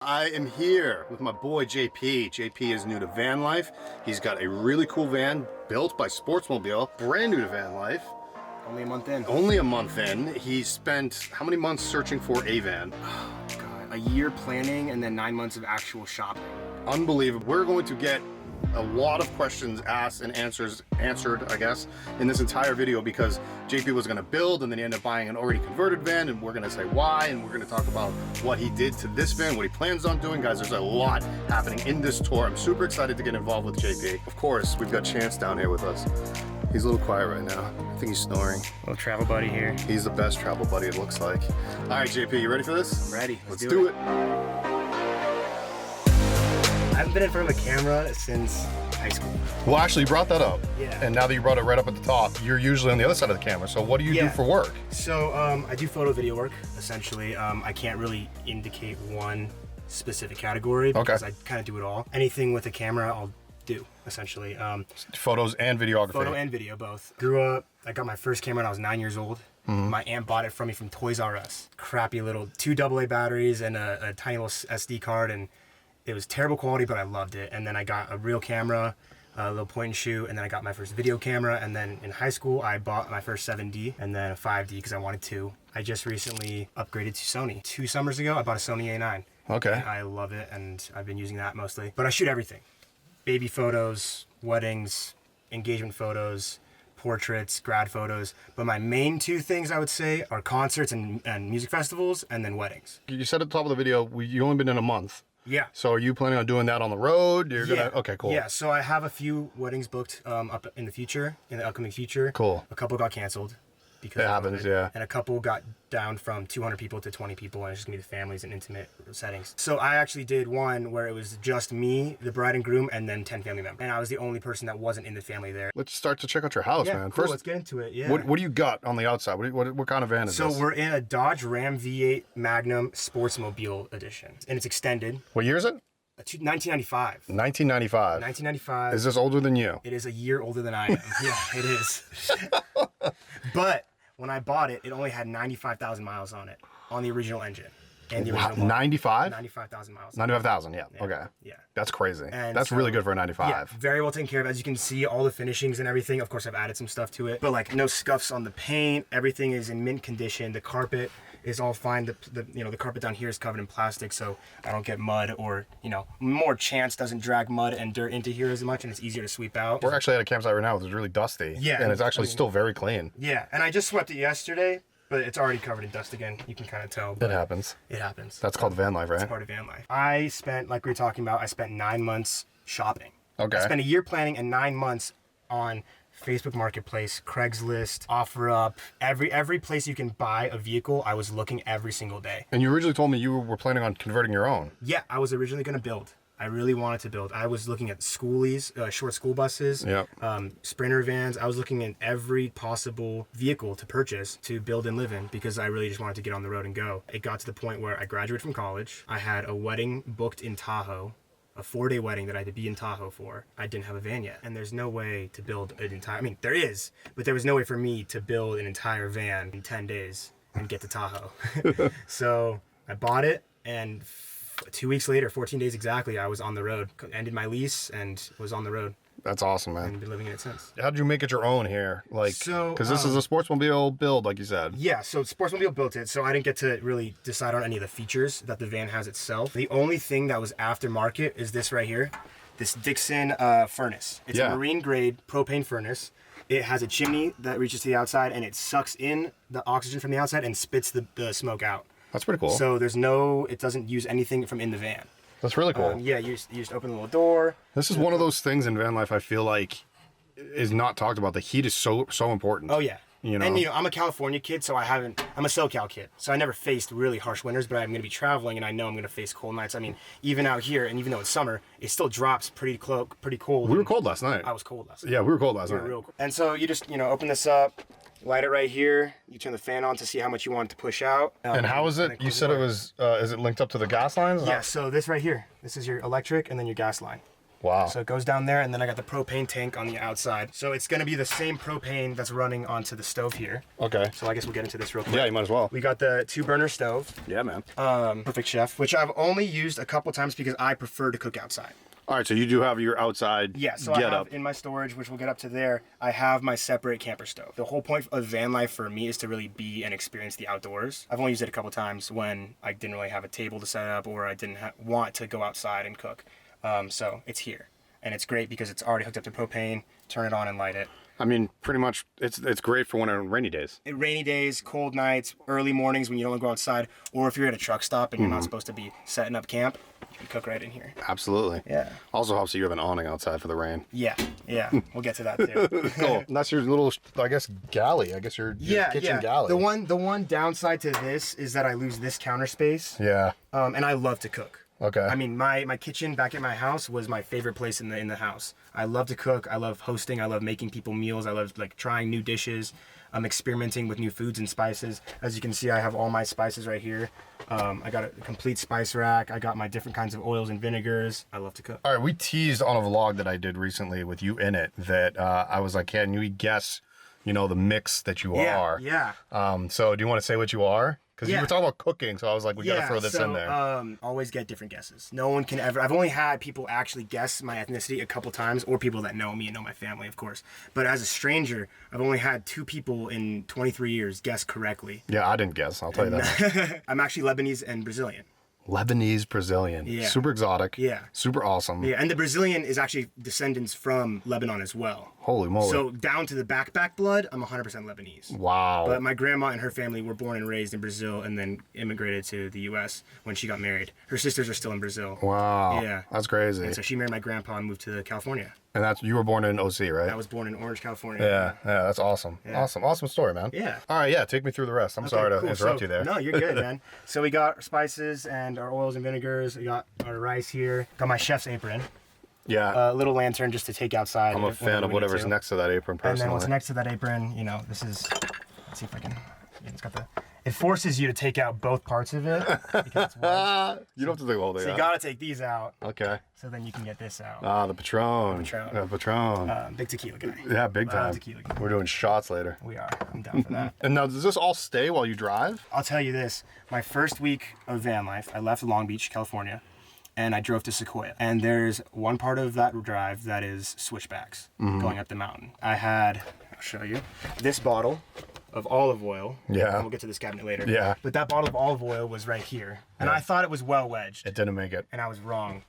I am here with my boy JP. JP is new to van life. He's got a really cool van built by Sportsmobile, brand new to van life. Only a month in. Only a month in. He spent how many months searching for a van? Oh, God. A year planning and then 9 months of actual shopping. Unbelievable. We're going to get a lot of questions asked and answered, I guess, in this entire video because JP was going to build and then he ended up buying an already converted van, and we're going to say why, and we're going to talk about what he did to this van, what he plans on doing. Guys, there's a lot happening in this tour. I'm super excited to get involved with JP. Of course, we've got Chance down here with us. He's a little quiet right now. I think he's snoring. Little travel buddy here. He's the best travel buddy, it looks like. All right, JP, you ready for this? I'm ready. Let's do it. I haven't been in front of a camera since high school. Well, actually, you brought that up. Yeah. And now that you brought it right up at the top, you're usually on the other side of the camera. So what do you do for work? So I do photo video work, essentially. I can't really indicate one specific category because I kind of do it all. Anything with a camera, I'll do, essentially. Photos and videography. Photo and video, both. Grew up, I got my first camera when I was 9 years old. My aunt bought it from me from Toys R Us. Crappy little 2 AA batteries and a tiny little SD card, and it was terrible quality, but I loved it. And then I got a real camera, a little point and shoot, and then I got my first video camera. And then in high school, I bought my first 7D and then a 5D because I wanted to. I just recently upgraded to Sony. 2 summers ago, I bought a Sony A9. Okay. And I love it, and I've been using that mostly. But I shoot everything. Baby photos, weddings, engagement photos, portraits, grad photos. But my main 2 things I would say are concerts and music festivals, and then weddings. You said at the top of the video, you only been in a month. Yeah. So are you planning on doing that on the road? You're gonna. Okay, cool. Yeah. So I have a few weddings booked up in the future, in the upcoming future. Cool. A couple got canceled because it happens, yeah. And a couple got down from 200 people to 20 people, and it's just gonna be the families and intimate settings. So I actually did one where it was just me, the bride and groom, and then 10 family members, and I was the only person that wasn't in the family there. Let's start to check out your house, man. Cool, First, let's get into it. Yeah. What do you got on the outside? What kind of van is this? So we're in a Dodge Ram V8 Magnum Sportsmobile edition, and it's extended. What year is it? 1995. 1995. 1995. Is this older than you? It is a year older than I am. Yeah, it is. But when I bought it, it only had 95,000 miles on it, on the original engine. And the original 95? 95,000 miles. 95,000, yeah. Okay. Yeah. That's crazy. And that's really good for a 95. Yeah, very well taken care of. As you can see, all the finishings and everything. Of course, I've added some stuff to it. But like no scuffs on the paint. Everything is in mint condition. The carpet is all fine. The carpet down here is covered in plastic, so I don't get mud, or more Chance doesn't drag mud and dirt into here as much, and it's easier to sweep out. We're actually at a campsite right now that's really dusty. Yeah. And it's actually still very clean. Yeah, and I just swept it yesterday, but it's already covered in dust again. You can kind of tell. It happens. It happens. That's called van life, right? It's part of van life. I spent, like we were talking about, I spent 9 months shopping. Okay. I spent a year planning and 9 months on Facebook Marketplace, Craigslist, OfferUp, every place you can buy a vehicle. I was looking every single day. And you originally told me you were planning on converting your own. Yeah, I was originally going to build. I really wanted to build. I was looking at schoolies, short school buses, Sprinter vans. I was looking at every possible vehicle to purchase to build and live in because I really just wanted to get on the road and go. It got to the point where I graduated from college. I had a wedding booked in Tahoe, a 4-day wedding that I had to be in Tahoe for. I didn't have a van yet. And there's no way to build an entire, there is, but there was no way for me to build an entire van in 10 days and get to Tahoe. So I bought it, and 2 weeks later, 14 days exactly, I was on the road. Ended my lease and was on the road. That's awesome, man. And been living in it since. How did you make it your own here? Because this is a Sportsmobile build, like you said. Yeah, so Sportsmobile built it, so I didn't get to really decide on any of the features that the van has itself. The only thing that was aftermarket is this right here, this Dixon furnace. It's a marine grade propane furnace. It has a chimney that reaches to the outside, and it sucks in the oxygen from the outside and spits the smoke out. That's pretty cool. So it doesn't use anything from in the van. That's really cool. You just open the little door. This is one of those things in van life I feel like is not talked about. The heat is so important. Oh yeah. And I'm a California kid, so I'm a SoCal kid. So I never faced really harsh winters, but I'm going to be traveling and I know I'm going to face cold nights. Even out here, and even though it's summer, it still drops pretty cold. We were cold last night. I was cold last night. Yeah, we were cold last night. Real cold. And so you just, open this up, light it right here. You turn the fan on to see how much you want it to push out. And how is it? You said it was, is it linked up to the gas lines? Yeah, so this right here, this is your electric and then your gas line. Wow. So it goes down there, and then I got the propane tank on the outside. So it's gonna be the same propane that's running onto the stove here. Okay. So I guess we'll get into this real quick. Yeah, you might as well. We got the 2-burner stove. Yeah, man. Perfect Chef, which I've only used a couple times because I prefer to cook outside. All right, so you do have your outside So I have in my storage, which we'll get up to there, I have my separate camper stove. The whole point of van life for me is to really be and experience the outdoors. I've only used it a couple times when I didn't really have a table to set up or I didn't want to go outside and cook. So it's here. And it's great because it's already hooked up to propane. Turn it on and light it. I mean, pretty much, it's great for when on rainy days. Rainy days, cold nights, early mornings when you don't want to go outside, or if you're at a truck stop and you're not supposed to be setting up camp, you can cook right in here. Absolutely. Yeah. Also helps that you have an awning outside for the rain. Yeah. We'll get to that too. Cool. And that's your little, I guess, galley. I guess your kitchen galley. The one downside to this is that I lose this counter space. Yeah. And I love to cook. Okay. I mean, my kitchen back at my house was my favorite place in the house. I love to cook. I love hosting. I love making people meals. I love like trying new dishes. I'm experimenting with new foods and spices. As you can see, I have all my spices right here. I got a complete spice rack. I got my different kinds of oils and vinegars. I love to cook. All right, we teased on a vlog that I did recently with you in it that I was like, can you guess, the mix that you are? Yeah. So do you want to say what you are? Because you were talking about cooking, so I was like, we gotta throw this in there. Always get different guesses. No one can ever. I've only had people actually guess my ethnicity a couple times, or people that know me and know my family, of course. But as a stranger, I've only had 2 people in 23 years guess correctly. Yeah, I didn't guess. I'll tell you that. I'm actually Lebanese and Brazilian. Lebanese Brazilian. Yeah. Super exotic. Yeah. Super awesome. Yeah, and the Brazilian is actually descendants from Lebanon as well. Holy moly. So down to the back blood, I'm 100% Lebanese. Wow. But my grandma and her family were born and raised in Brazil and then immigrated to the U.S. when she got married. Her sisters are still in Brazil. Wow. Yeah. That's crazy. And so she married my grandpa and moved to California. And you were born in OC, right? I was born in Orange, California. Yeah, that's awesome. Yeah. Awesome story, man. Yeah. All right, take me through the rest. I'm sorry to interrupt you there. No, you're good, man. So we got our spices and our oils and vinegars. We got our rice here. Got my chef's apron. Yeah. A little lantern just to take outside. I'm a fan of whatever's next to that apron, personally. And then what's next to that apron, this is, let's see if I can, it's got it forces you to take out both parts of it. Because it's wet. You don't have to take the whole thing out. So you gotta take these out. Okay. So then you can get this out. Ah, the Patron. Patron. Big tequila guy. Yeah, big time. Tequila guy. We're doing shots later. We are. I'm down for that. And now, does this all stay while you drive? I'll tell you this. My first week of van life, I left Long Beach, California, and I drove to Sequoia. And there's one part of that drive that is switchbacks going up the mountain. I'll show you, this bottle of olive oil. Yeah. And we'll get to this cabinet later. Yeah. But that bottle of olive oil was right here. And I thought it was well wedged. It didn't make it. And I was wrong.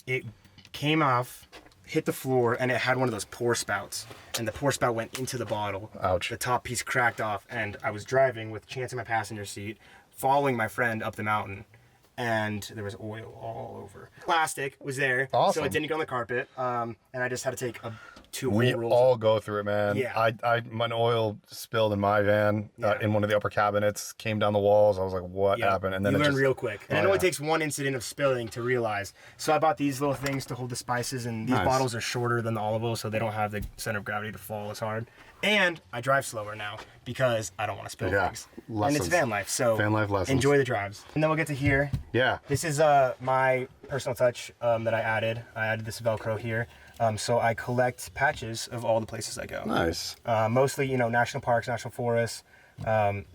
It came off, hit the floor, and it had one of those pour spouts. And the pour spout went into the bottle. Ouch. The top piece cracked off, and I was driving with Chance in my passenger seat, following my friend up the mountain. And there was oil all over. Plastic was there, awesome. So it didn't go on the carpet. And I just had to take 2 We whole rolls. all go through it, man. Yeah. My oil spilled in my van in one of the upper cabinets, came down the walls. I was like, what happened? And then you it learn just real quick. And it only takes one incident of spilling to realize. So I bought these little things to hold the spices, and these bottles are shorter than the olive oil, so they don't have the center of gravity to fall as hard. And I drive slower now because I don't want to spill things. Lessons. And it's van life, so van life lessons. Enjoy the drives. And then we'll get to here. Yeah. This is my personal touch that I added. I added this Velcro here. So I collect patches of all the places I go. Nice. Mostly, national parks, national forests,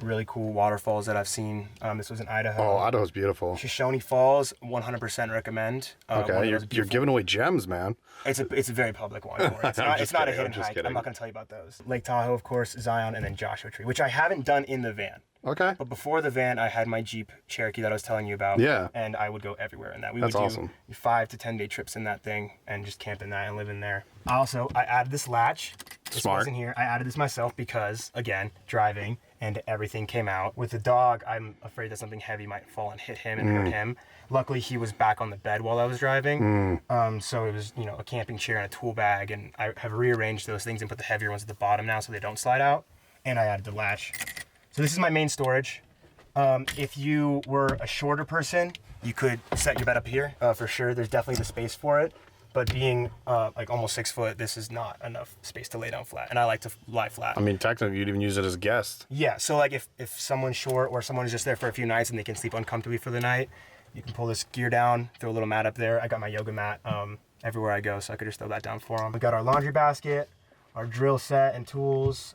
really cool waterfalls that I've seen. This was in Idaho. Oh, Idaho's beautiful. Shoshone Falls, 100% recommend. Okay, you're giving away gems, man. It's a very public one. It's not a hidden hike. I'm not going to tell you about those. Lake Tahoe, of course, Zion, and then Joshua Tree, which I haven't done in the van. Okay. But before the van, I had my Jeep Cherokee that I was telling you about. Yeah. And I would go everywhere in that. We That's would do awesome. 5 to 10 day trips in that thing and just camp in that and live in there. I added this latch. This Smart. wasn't here. I added this myself because, again, driving and everything came out. With the dog, I'm afraid that something heavy might fall and hit him and hurt him. Luckily, he was back on the bed while I was driving. So it was, a camping chair and a tool bag, and I have rearranged those things and put the heavier ones at the bottom now so they don't slide out. And I added the latch. So this is my main storage. If you were a shorter person, you could set your bed up here for sure. There's definitely the space for it. But being like almost 6 foot, this is not enough space to lay down flat. And I like to lie flat. I mean, technically, you'd even use it as a guest. Yeah, so like if someone's short or someone is just there for a few nights and they can sleep uncomfortably for the night, you can pull this gear down, throw a little mat up there. I got my yoga mat everywhere I go, so I could just throw that down for him. We got our laundry basket, our drill set and tools,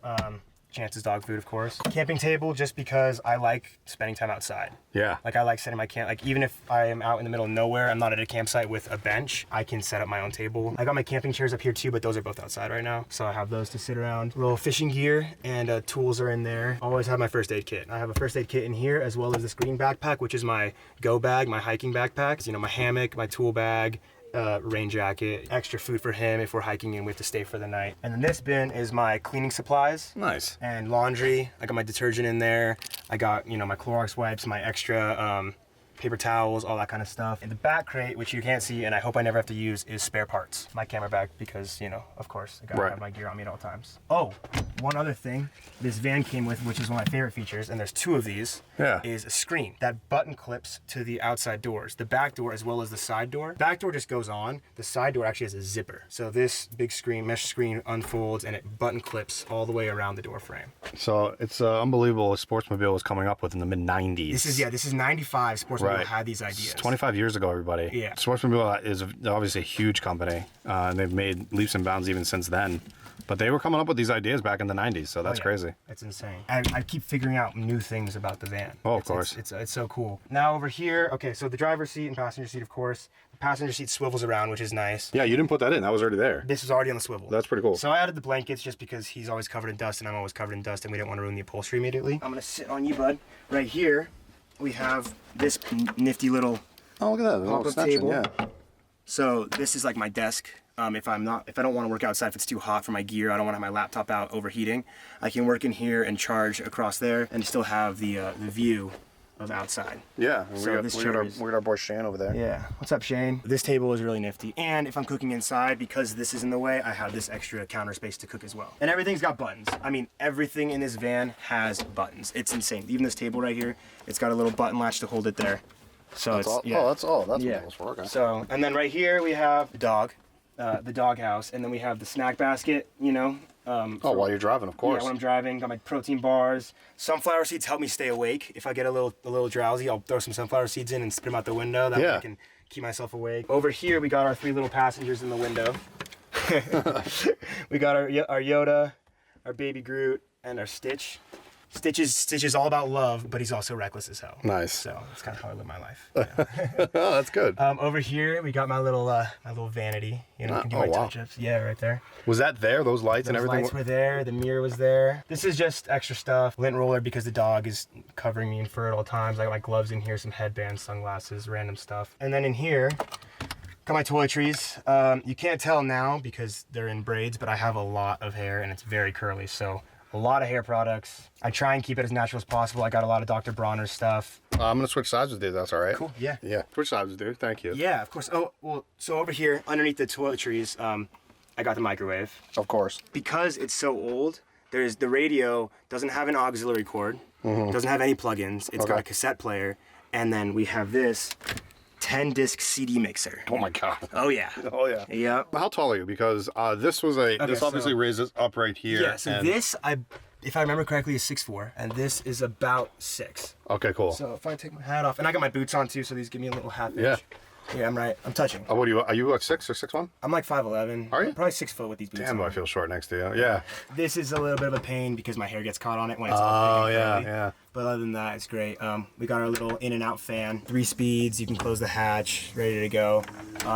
Chance's dog food, of course. Camping table, just because I like spending time outside. Yeah. Like I like setting my camp, like even if I am out in the middle of nowhere, I'm not at a campsite with a bench, I can set up my own table. I got my camping chairs up here too, but those are both outside right now. So I have those to sit around. A little fishing gear and tools are in there. Always have my first aid kit. I have a first aid kit in here, as well as this green backpack, which is my go bag, my hiking backpack. You know, my hammock, my tool bag, rain jacket, extra food for him if we're hiking and we have to stay for the night. And then this bin is my cleaning supplies. Nice. And laundry. I got my detergent in there. I got, you know, my Clorox wipes, my extra paper towels, all that kind of stuff. In the back crate, which you can't see and I hope I never have to use, is spare parts. My camera bag, because, you know, of course, I gotta have my gear on me at all times. Oh, one other thing this van came with, which is one of my favorite features, and there's 2 of these, is a screen that button clips to the outside doors, the back door as well as the side door. Back door just goes on, the side door actually has a zipper. So this big screen, mesh screen, unfolds and it button clips all the way around the door frame. So it's unbelievable what Sportsmobile was coming up with in the mid-90s. This is 95, Sportsmobile had these ideas. It's 25 years ago, everybody. Yeah. Sportsmobile is obviously a huge company, and they've made leaps and bounds even since then. But they were coming up with these ideas back in the 90s, so that's crazy. It's insane. I keep figuring out new things about the van. Oh, of course. It's so cool. Now over here, okay, so the driver's seat and passenger seat, of course. The passenger seat swivels around, which is nice. Yeah, you didn't put that in. That was already there. This is already on the swivel. That's pretty cool. So I added the blankets just because he's always covered in dust and I'm always covered in dust and we didn't want to ruin the upholstery immediately. I'm gonna sit on you, bud. Right here, we have this nifty little look at that. pop-up table. Yeah. So this is like my desk. If I don't want to work outside, if it's too hot for my gear, I don't want to have my laptop out overheating, I can work in here and charge across there and still have the view of outside. Yeah, so we got our boy Shane over there. Yeah, what's up, Shane? This table is really nifty. And if I'm cooking inside, because this is in the way, I have this extra counter space to cook as well. And everything's got buttons. I mean, everything in this van has buttons. It's insane. Even this table right here, it's got a little button latch to hold it there. So that's all. Yeah. Oh, that's all. That's what it was for. Okay. So, and then right here we have the dog. The dog house, and then we have the snack basket, you know. While you're driving, of course. Yeah, when I'm driving, got my protein bars. Sunflower seeds help me stay awake. If I get a little drowsy, I'll throw some sunflower seeds in and spit them out the window. That way I can keep myself awake. Over here, we got our 3 little passengers in the window. We got our Yoda, our baby Groot, and our Stitch. Stitch is all about love, but he's also reckless as hell. Nice. So that's kind of how I live my life. Yeah. Oh, that's good. Over here we got my little vanity. You know, I can do my touch-ups. Yeah, right there. Was that there? Those lights and everything? Lights were there. The mirror was there. This is just extra stuff. Lint roller because the dog is covering me in fur at all times. I got my gloves in here, some headbands, sunglasses, random stuff. And then in here, got my toiletries. You can't tell now because they're in braids, but I have a lot of hair and it's very curly. So a lot of hair products. I try and keep it as natural as possible. I got a lot of Dr. Bronner's stuff. I'm gonna switch sides with you. That's all right. Cool. Yeah. Yeah. Switch sides with you. Thank you. Yeah, of course. Oh, well. So over here, underneath the toiletries, I got the microwave. Of course. Because it's so old, the radio doesn't have an auxiliary cord. Doesn't have any plugins. It's got a cassette player, and then we have this 10-disc CD mixer. Oh my God. Oh yeah. Oh yeah. Yeah. How tall are you? Because this was this obviously raises up right here. Yeah. So this, if I remember correctly, is 6'4", and this is about 6. Okay, cool. So if I take my hat off, and I got my boots on too, so these give me a little half inch. Yeah. Yeah, I'm right. I'm touching. What are you like 6 or 6'1"? I'm like 5'11". Are you? Probably 6 foot with these boots. Damn, on. I feel short next to you. Yeah. This is a little bit of a pain because my hair gets caught on it when it's all big and curly. Yeah. But other than that, it's great. We got our little in and out fan, 3 speeds. You can close the hatch, ready to go.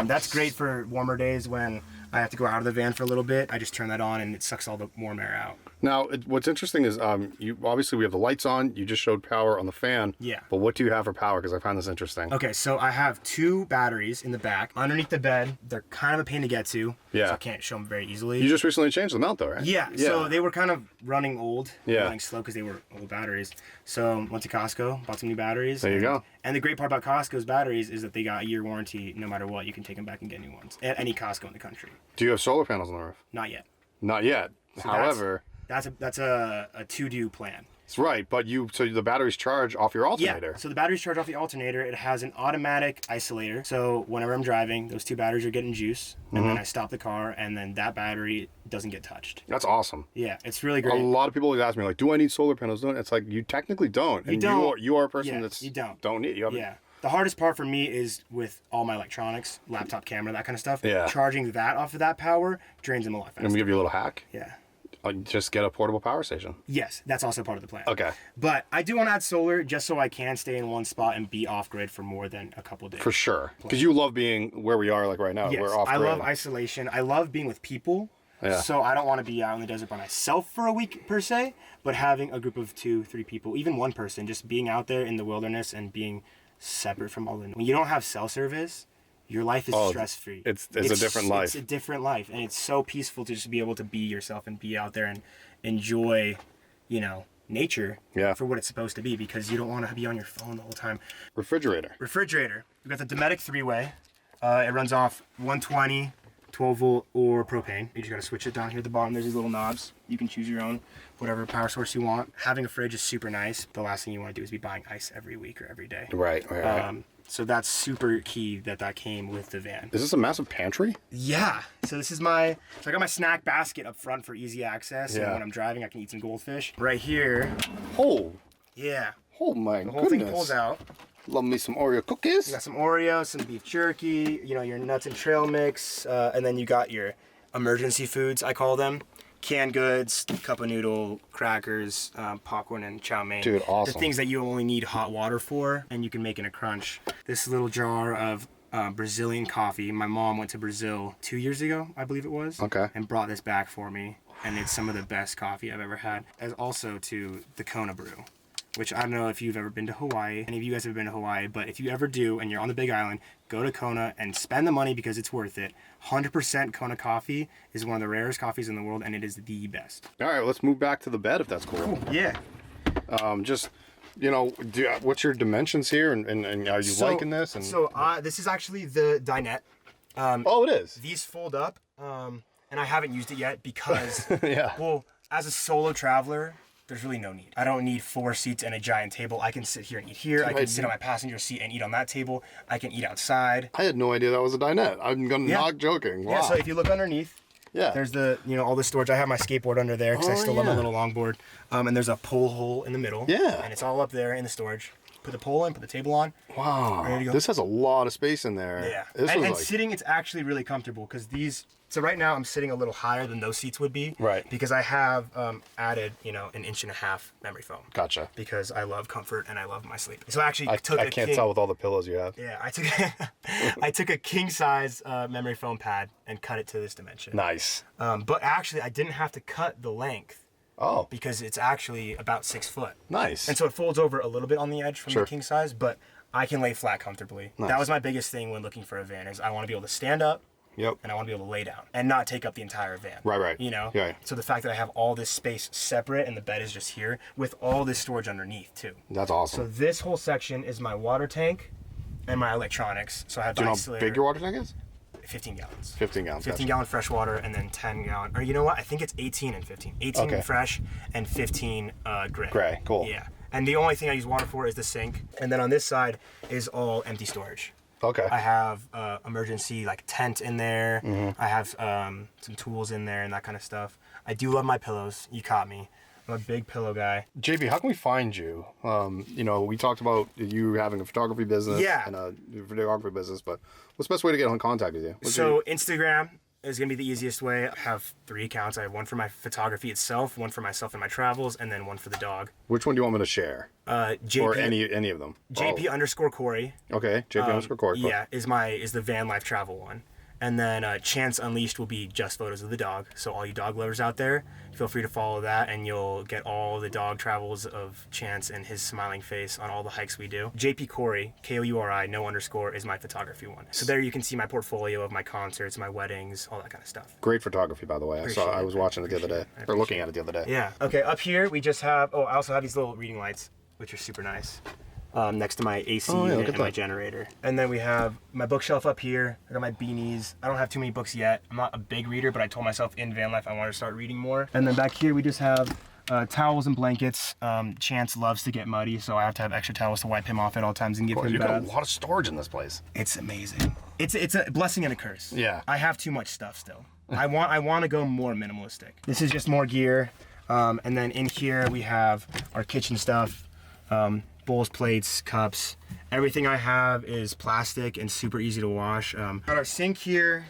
That's great for warmer days when I have to go out of the van for a little bit. I just turn that on and it sucks all the warm air out. Now, what's interesting is obviously we have the lights on. You just showed power on the fan. Yeah. But what do you have for power? Because I find this interesting. Okay, so I have 2 batteries in the back underneath the bed. They're kind of a pain to get to. Yeah. So I can't show them very easily. You just recently changed them out though, right? Yeah. So they were kind of running old. Yeah. Running slow because they were old batteries. So went to Costco, bought some new batteries. There you go. And the great part about Costco's batteries is that they got a year warranty. No matter what, you can take them back and get new ones at any Costco in the country. Do you have solar panels on the roof? Not yet. Not yet. So However, that's a to-do plan. It's right, but so the batteries charge off your alternator. Yeah, so the batteries charge off the alternator. It has an automatic isolator. So whenever I'm driving, those 2 batteries are getting juice, and then I stop the car, and then that battery doesn't get touched. That's awesome. Yeah, it's really great. A lot of people always ask me, like, do I need solar panels? It's like, you technically don't. You don't. You are a person you don't need. Yeah. The hardest part for me is with all my electronics, laptop, camera, that kind of stuff. Yeah. Charging that off of that power drains them a lot faster. Let me give you a little hack. Yeah. Just get a portable power station. Yes, that's also part of the plan. Okay. But I do want to add solar just so I can stay in one spot and be off grid for more than a couple days. For sure. Because you love being where we are, like right now. Yes, We're off I grid. love isolation. I love being with people. Yeah. So I don't want to be out in the desert by myself for a week per se, but having a group of 2-3 people, even one person, just being out there in the wilderness and being separate from all the. When you don't have cell service, your life is stress-free. It's a different life. It's a different life, and it's so peaceful to just be able to be yourself and be out there and enjoy, nature for what it's supposed to be, because you don't want to be on your phone the whole time. Refrigerator. We got the Dometic 3-way. It runs off 120, 12 volt, or propane. You just got to switch it down here at the bottom. There's these little knobs. You can choose your own, whatever power source you want. Having a fridge is super nice. The last thing you want to do is be buying ice every week or every day. Right. So that's super key that came with the van. Is this a massive pantry? Yeah. So this is so I got my snack basket up front for easy access. Yeah. And when I'm driving, I can eat some goldfish. Right here. Oh. Yeah. Oh my The whole goodness. thing pulls out. Love me some Oreo cookies. You got some Oreos, some beef jerky, your nuts and trail mix, and then you got your emergency foods, I call them. Canned goods, cup of noodle, crackers, popcorn, and chow mein. Dude, awesome. The things that you only need hot water for, and you can make in a crunch. This little jar of Brazilian coffee. My mom went to Brazil 2 years ago, I believe it was. Okay. And brought this back for me, and it's some of the best coffee I've ever had. As also to the Kona brew, which I don't know if you've ever been to Hawaii. Any of you guys have been to Hawaii, but if you ever do and you're on the Big Island, go to Kona and spend the money because it's worth it. 100% Kona coffee is one of the rarest coffees in the world, and it is the best. All right, let's move back to the bed if that's cool. Yeah. What's your dimensions here, and are you liking this? And this is actually the dinette. it is. These fold up, and I haven't used it yet because, Yeah. well, as a solo traveler, there's really no need. I don't need 4 seats and a giant table. I can sit here and eat here. I can sit on my passenger seat and eat on that table. I can eat outside. I had no idea that was a dinette. I'm not joking. Wow. Yeah, so if you look underneath, there's all the storage. I have my skateboard under there because I still love my little longboard. And there's a pole hole in the middle. Yeah. And it's all up there in the storage. Put the pole in, put the table on. Wow. Ready to go. This has a lot of space in there. Yeah. And sitting, it's actually really comfortable because so right now I'm sitting a little higher than those seats would be. Right. Because I have added, 1.5 inch memory foam. Gotcha. Because I love comfort and I love my sleep. So actually I can't tell with all the pillows you have. Yeah, I took a king size memory foam pad and cut it to this dimension. Nice. But actually I didn't have to cut the length. Oh. Because it's actually about 6 foot. Nice. And so it folds over a little bit on the edge from the king size, but I can lay flat comfortably. Nice. That was my biggest thing when looking for a van is I want to be able to stand up. Yep. And I want to be able to lay down and not take up the entire van. Right. Yeah. So the fact that I have all this space separate and the bed is just here with all this storage underneath too. That's awesome. So this whole section is my water tank and my electronics. So I have. Do you know how big your water tank is? 15 gallons. 15 gallons. 15 gallon fresh water and then 10 gallon. Or you know what? I think it's 18 and 15. 18 fresh and 15 gray. Gray. Cool. Yeah. And the only thing I use water for is the sink. And then on this side is all empty storage. Okay. I have emergency tent in there. Mm-hmm. I have some tools in there and that kind of stuff. I do love my pillows. You caught me. I'm a big pillow guy. JP, how can we find you? We talked about you having a photography business and a videography business, but what's the best way to get in contact with you? Instagram is going to be the easiest way. I have 3 accounts. I have one for my photography itself, one for myself and my travels, and then one for the dog. Which one do you want me to share? JP, or any of them? JP underscore Corey. Okay, JP underscore Corey. Yeah, is the van life travel one. And then Chance Unleashed will be just photos of the dog. So all you dog lovers out there, feel free to follow that and you'll get all the dog travels of Chance and his smiling face on all the hikes we do. JP Corey, Kouri, no underscore, is my photography one. So there you can see my portfolio of my concerts, my weddings, all that kind of stuff. Great photography, by the way. I was watching it the other day, or looking at it the other day. Yeah. Okay, up here we just have, I also have these little reading lights, which are super nice. Next to my AC unit and my generator. And then we have my bookshelf up here. I got my beanies. I don't have too many books yet. I'm not a big reader, but I told myself in van life I want to start reading more. And then back here we just have towels and blankets. Chance loves to get muddy, so I have to have extra towels to wipe him off at all times and give him baths. You got a lot of storage in this place. It's amazing. It's a blessing and a curse. Yeah. I have too much stuff still. I want to go more minimalistic. This is just more gear. And then in here we have our kitchen stuff. Bowls, plates, cups, Everything I have is plastic and super easy to wash. Got our sink here,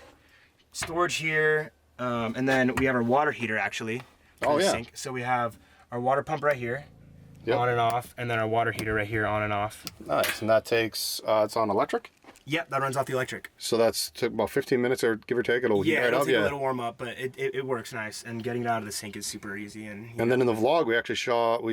storage here, and then we have our water heater actually. Oh yeah. Sink. So we have our water pump right here, on and off, and then our water heater right here, on and off. Nice, and that takes, it's on electric? Yep, that runs off the electric. So that's took about 15 minutes or give or take. It'll heat right it'll up. take a little warm up, but it works nice. And getting it out of the sink is super easy. And then in the vlog, we actually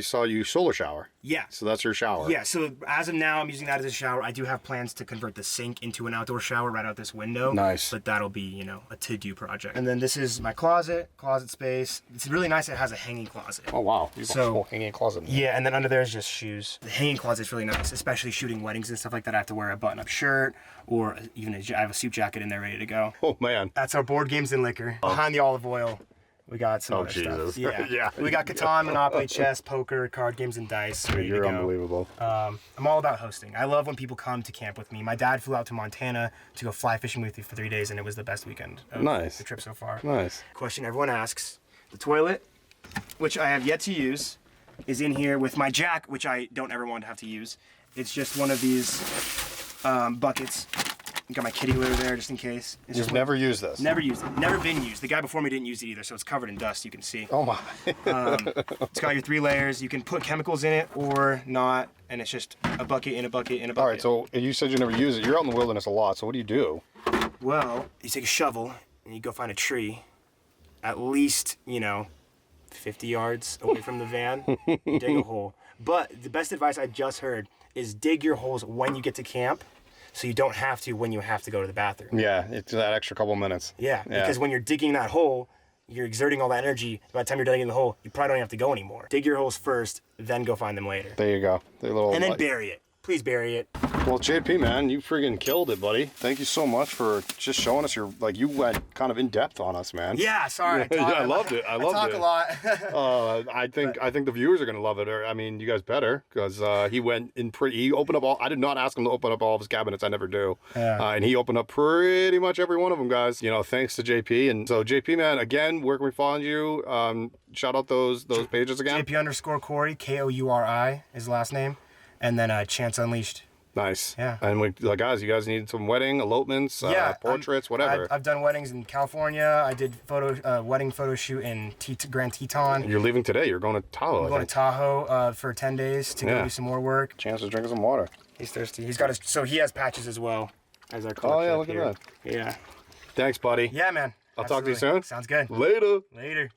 saw you solar shower. Yeah. So that's your shower. Yeah. So as of now, I'm using that as a shower. I do have plans to convert the sink into an outdoor shower right out this window. Nice. But that'll be, you know, a to-do project. And then this is my closet space. It's really nice. It has a hanging closet. Oh wow. You have a whole hanging closet. Yeah, and then under there is just shoes. The hanging closet's really nice, especially shooting weddings and stuff like that. I have to wear a button-up shirt or even I have a suit jacket in there ready to go. Oh man. That's our board games and liquor. Behind the olive oil, we got some other stuff. Yeah. Yeah. We got Catan, Monopoly, chess, poker, card games, and dice. You're unbelievable. I'm all about hosting. I love when people come to camp with me. My dad flew out to Montana to go fly fishing with me for 3 days, and it was the best weekend of the trip so far. Nice. Question everyone asks. The toilet, which I have yet to use, is in here with my jack, which I don't ever want to have to use. It's just one of these buckets. Got my kitty litter there just in case. You've never used this? Never used it. Never been used. The guy before me didn't use it either, so it's covered in dust, you can see. Oh my. It's got your 3 layers. You can put chemicals in it or not, and it's just a bucket in a bucket in a bucket. All right, so you said you never use it. You're out in the wilderness a lot, so what do you do? Well, you take a shovel and you go find a tree, at least, 50 yards away from the van, you dig a hole. But the best advice I just heard is dig your holes when you get to camp, so you don't have to when you have to go to the bathroom. Yeah, it's that extra couple minutes. Yeah, because when you're digging that hole, you're exerting all that energy. By the time you're digging the hole, you probably don't have to go anymore. Dig your holes first, then go find them later. There you go. And then bury it. Please bury it. Well, JP, man, you friggin' killed it, buddy. Thank you so much for just showing us you went kind of in depth on us, man. Yeah, sorry. I loved it. I loved it. I talk a I lot. think the viewers are gonna love it. Or I mean, you guys better, because he went in he opened up all. I did not ask him to open up all of his cabinets. I never do. Yeah. And he opened up pretty much every one of them, guys. Thanks to JP. And so JP, man, again, where can we find you? Shout out those pages again. JP_Corey, Kouri is the last name, and then Chance Unleashed. Nice. Yeah. And guys, you guys need some wedding elopements, portraits, whatever. I've done weddings in California. I did wedding photo shoot in Grand Teton. You're leaving today. You're going to Tahoe. I'm going to Tahoe for 10 days to go do some more work. Chance is drinking some water. He's thirsty. So he has patches as well as our color. Oh yeah, look at that. Yeah. Thanks, buddy. Yeah, man. I'll talk to you soon. Sounds good. Later. Later.